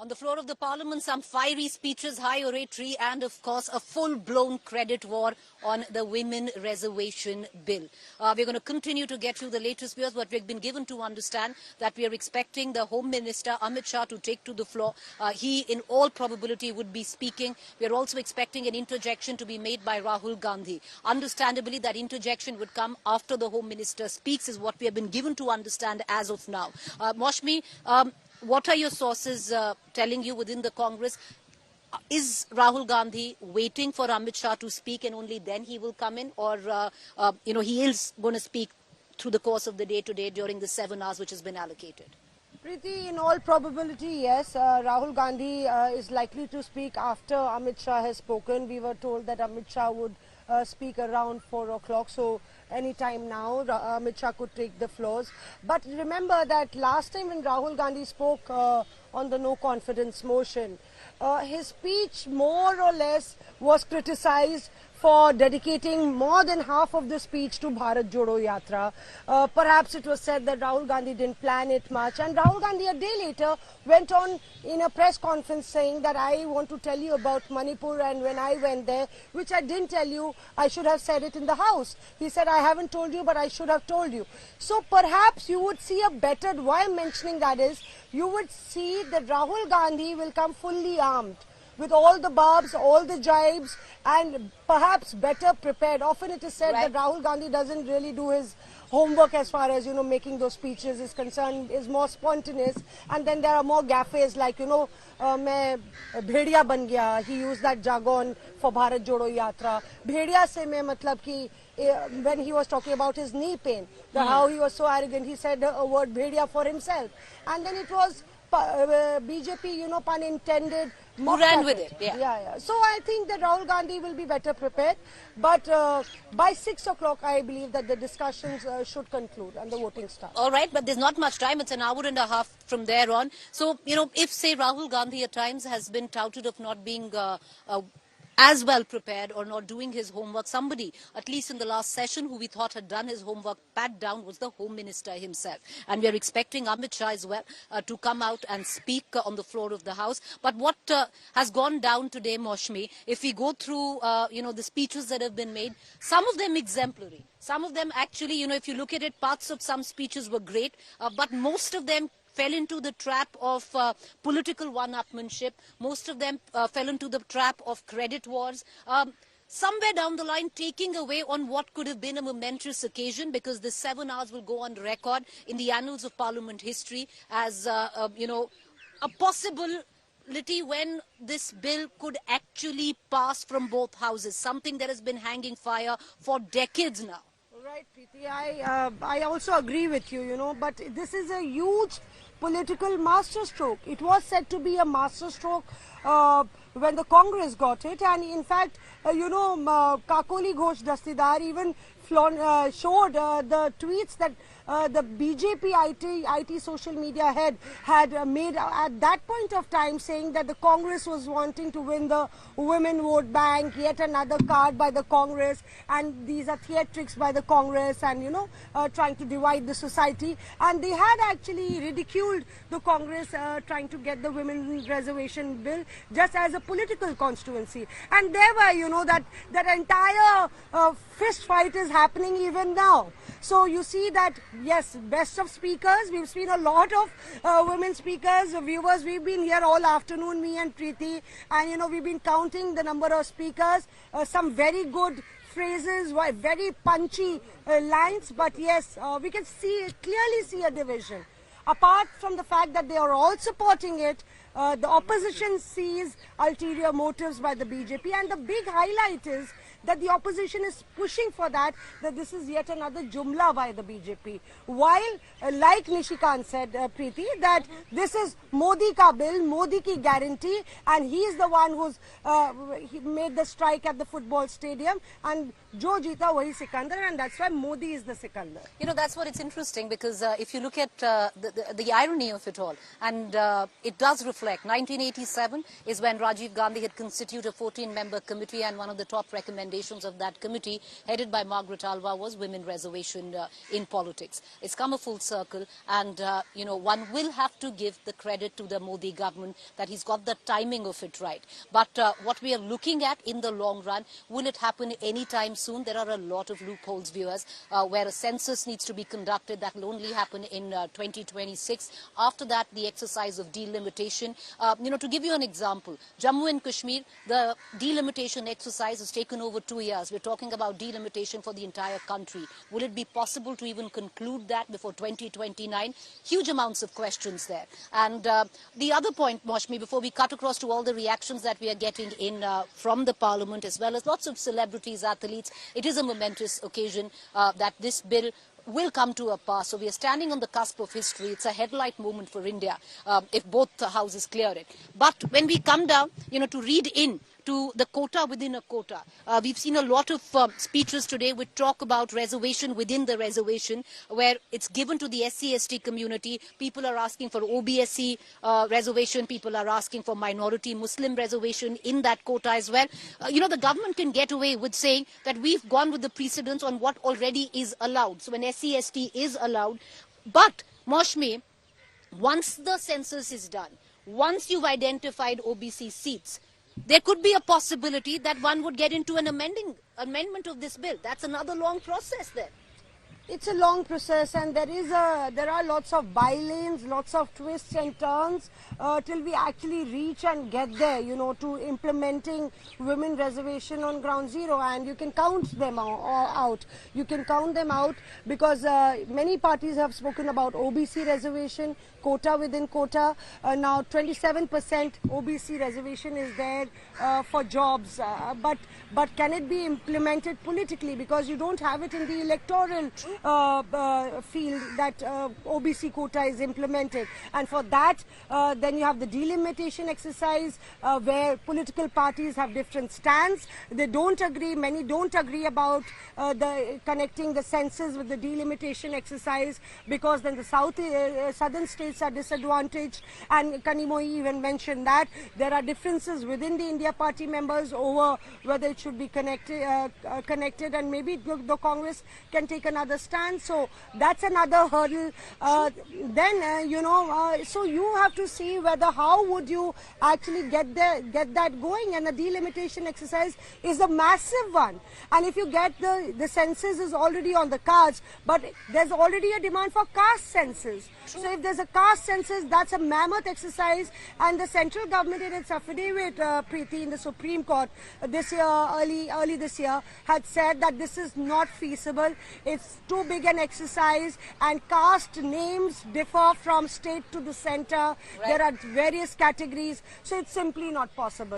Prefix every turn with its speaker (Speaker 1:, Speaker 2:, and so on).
Speaker 1: On the floor of the parliament, some fiery speeches, high oratory, and of course a full-blown credit war on the Women Reservation Bill. We're going to continue to get you the latest news, but we've been given to understand that we are expecting the Home Minister Amit Shah to take to the floor. He, in all probability, would be speaking. We are also expecting an interjection to be made by Rahul Gandhi. Understandably, that interjection would come after the Home Minister speaks, is what we have been given to understand as of now. Moshmi, what are your sources telling you within the Congress? Is Rahul Gandhi waiting for Amit Shah to speak and only then he will come in? Or, he is going to speak through the course of the day today during the 7 hours which has been allocated?
Speaker 2: Preeti, in all probability, yes. Rahul Gandhi is likely to speak after Amit Shah has spoken. We were told that Amit Shah would speak around 4 o'clock. So any time now, Amit Shah could take the floors. But remember that last time when Rahul Gandhi spoke on the no confidence motion, his speech more or less was criticized for dedicating more than half of the speech to Bharat Jodo Yatra. Perhaps it was said that Rahul Gandhi didn't plan it much, and Rahul Gandhi a day later went on in a press conference saying that I want to tell you about Manipur, and when I went there, which I didn't tell you, I should have said it in the House. He said, I haven't told you, but I should have told you. So perhaps you would see a better, why I'm mentioning that is, you would see that Rahul Gandhi will come fully armed, with all the barbs, all the jibes, and perhaps better prepared. Often it is said that Rahul Gandhi doesn't really do his homework as far as, making those speeches is concerned, is more spontaneous. And then there are more gaffes like, main bhediya ban gaya. He used that jargon for Bharat Jodo Yatra. Bhediya se main matlab ki, when he was talking about his knee pain, how he was so arrogant, he said a word bhediya for himself. And then it was BJP, pun intended,
Speaker 1: who ran with it.
Speaker 2: Yeah. So I think that Rahul Gandhi will be better prepared. But by 6 o'clock, I believe that the discussions should conclude and the voting starts.
Speaker 1: All right, but there's not much time. It's an hour and a half from there on. So, if, say, Rahul Gandhi at times has been touted of not being as well prepared or not doing his homework, somebody, at least in the last session, who we thought had done his homework, pat down, was the Home Minister himself. And we are expecting Amit Shah as well to come out and speak on the floor of the House. But what has gone down today, Moshmi, if we go through, the speeches that have been made, some of them exemplary. Some of them actually, if you look at it, parts of some speeches were great, but most of them fell into the trap of political one-upmanship. Most of them fell into the trap of credit wars. Somewhere down the line, taking away on what could have been a momentous occasion, because the 7 hours will go on record in the annals of Parliament history as, a possibility when this bill could actually pass from both houses, something that has been hanging fire for decades now.
Speaker 2: Right, Preeti, I also agree with you, but this is a huge political masterstroke. It was said to be a masterstroke when the Congress got it, and in fact, Kakoli Ghosh Dastidar even showed the tweets that the BJP IT social media head had made at that point of time, saying that the Congress was wanting to win the women vote bank, yet another card by the Congress, and these are theatrics by the Congress, and trying to divide the society. And they had actually ridiculed the Congress trying to get the Women Reservation Bill just as a political constituency. And there were, that entire fist fight is happening even now. So you see that, yes, best of speakers. We've seen a lot of women speakers, viewers. We've been here all afternoon, me and Preeti, and we've been counting the number of speakers. Some very good phrases, very punchy lines. But yes, we can clearly see a division. Apart from the fact that they are all supporting it, the opposition sees ulterior motives by the BJP, and the big highlight is that the opposition is pushing for that this is yet another jumla by the BJP. While, like Nishikant said, Preeti, that this is Modi ka bill, Modi ki guarantee, and he is the one who's he made the strike at the football stadium, and Jo Jeeta Wahi Sikandar, and that's why Modi is the Sikandar.
Speaker 1: That's what it's interesting, because if you look at the irony of it all, and it does reflect reflect. 1987 is when Rajiv Gandhi had constituted a 14-member committee, and one of the top recommendations of that committee, headed by Margaret Alva, was women reservation in politics. It's come a full circle, and one will have to give the credit to the Modi government that he's got the timing of it right. But what we are looking at in the long run, will it happen anytime soon? There are a lot of loopholes, viewers, where a census needs to be conducted. That will only happen in 2026. After that, the exercise of delimitation. To give you an example, Jammu and Kashmir, the delimitation exercise has taken over 2 years. We're talking about delimitation for the entire country. Will it be possible to even conclude that before 2029? Huge amounts of questions there. And the other point, Moshmi, before we cut across to all the reactions that we are getting in from the Parliament, as well as lots of celebrities, athletes, it is a momentous occasion that this bill will come to a pass. So we are standing on the cusp of history. It's a headlight moment for India if both houses clear it. But when we come down, to read in to the quota within a quota, we've seen a lot of speeches today which talk about reservation within the reservation, where it's given to the SC/ST community. People are asking for OBSC reservation. People are asking for minority Muslim reservation in that quota as well. The government can get away with saying that we've gone with the precedence on what already is allowed. So when SC/ST is allowed. But, Moshmi, once the census is done, once you've identified OBC seats, there could be a possibility that one would get into an amendment of this bill. That's another long process there.
Speaker 2: It's a long process, and there are lots of by-lanes, lots of twists and turns till we actually reach and get there, to implementing women reservation on ground zero. And you can count them out. You can count them out because many parties have spoken about OBC reservation, quota within quota. Now 27% OBC reservation is there for jobs, but can it be implemented politically? Because you don't have it in the electoral field that OBC quota is implemented. And for that, then you have the delimitation exercise where political parties have different stands. They don't agree, many don't agree about connecting the census with the delimitation exercise, because then the southern states are disadvantaged. And Kanimoyi even mentioned that there are differences within the India Party members over whether it should be connected, and maybe the Congress can take another stand. So that's another hurdle. So you have to see how would you actually get that going. And the delimitation exercise is a massive one. And if you get the census is already on the cards, but there's already a demand for caste census. So if there's a caste census, that's a mammoth exercise. And the central government in its affidavit, Preeti, in the Supreme Court this year, early this year, had said that this is not feasible. It's too big an exercise, and caste names differ from state to the center. Right. There are various categories, so it's simply not possible.